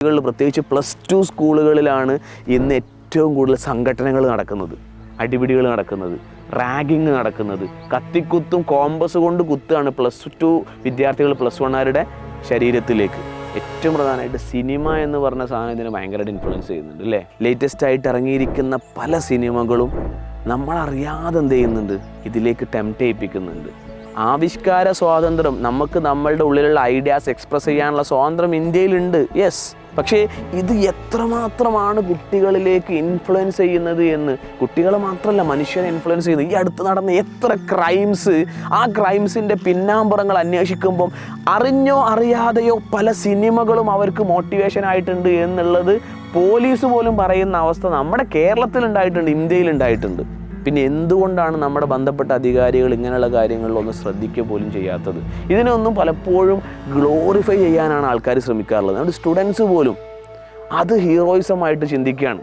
പ്രത്യേകിച്ച് +2 സ്കൂളുകളിലാണ് ഇന്ന് ഏറ്റവും കൂടുതൽ സംഘടനകൾ നടക്കുന്നത്, അടിപിടികൾ നടക്കുന്നത്, റാഗിങ് നടക്കുന്നത്. കത്തിക്കുത്തും കോമ്പസ് കൊണ്ട് കുത്തുകയാണ് +2 വിദ്യാർത്ഥികൾ +1-കാരുടെ ശരീരത്തിലേക്ക്. ഏറ്റവും പ്രധാനമായിട്ട് സിനിമ എന്ന് പറഞ്ഞ സാധനം ഇതിനെ ഭയങ്കരമായിട്ട് ഇൻഫ്ലുവൻസ് ചെയ്യുന്നുണ്ട് അല്ലേ? ലേറ്റസ്റ്റ് ആയിട്ട് ഇറങ്ങിയിരിക്കുന്ന പല സിനിമകളും നമ്മളറിയാതെ എന്ത് ചെയ്യുന്നുണ്ട്, ഇതിലേക്ക് ടെംപ്റ്റ് ചെയ്യിപ്പിക്കുന്നുണ്ട്. ആവിഷ്കാര സ്വാതന്ത്ര്യം, നമുക്ക് നമ്മളുടെ ഉള്ളിലുള്ള ഐഡിയാസ് എക്സ്പ്രസ് ചെയ്യാനുള്ള സ്വാതന്ത്ര്യം ഇന്ത്യയിലുണ്ട്, യെസ്. പക്ഷേ ഇത് എത്രമാത്രമാണ് കുട്ടികളിലേക്ക് ഇൻഫ്ലുവൻസ് ചെയ്യുന്നത് എന്ന്, കുട്ടികൾ മാത്രമല്ല മനുഷ്യനെ ഇൻഫ്ലുവൻസ് ചെയ്യുന്നത്. ഈ അടുത്ത് നടന്ന എത്ര ക്രൈംസ്, ആ ക്രൈംസിൻ്റെ പിന്നാമ്പുറങ്ങൾ അന്വേഷിക്കുമ്പം അറിഞ്ഞോ അറിയാതെയോ പല സിനിമകളും അവർക്ക് മോട്ടിവേഷൻ ആയിട്ടുണ്ട് എന്നുള്ളത് പോലീസ് പോലും പറയുന്ന അവസ്ഥ നമ്മുടെ കേരളത്തിലുണ്ടായിട്ടുണ്ട്, ഇന്ത്യയിലുണ്ടായിട്ടുണ്ട്. പിന്നെ എന്തുകൊണ്ടാണ് നമ്മുടെ ബന്ധപ്പെട്ട അധികാരികൾ ഇങ്ങനെയുള്ള കാര്യങ്ങളിലൊന്നും ശ്രദ്ധിക്കുക പോലും ചെയ്യാത്തത്? ഇതിനൊന്നും പലപ്പോഴും ഗ്ലോറിഫൈ ചെയ്യാനാണ് ആൾക്കാർ ശ്രമിക്കാറുള്ളത്. നമ്മുടെ സ്റ്റുഡൻസ് പോലും അത് ഹീറോയിസമായിട്ട് ചിന്തിക്കുകയാണ്.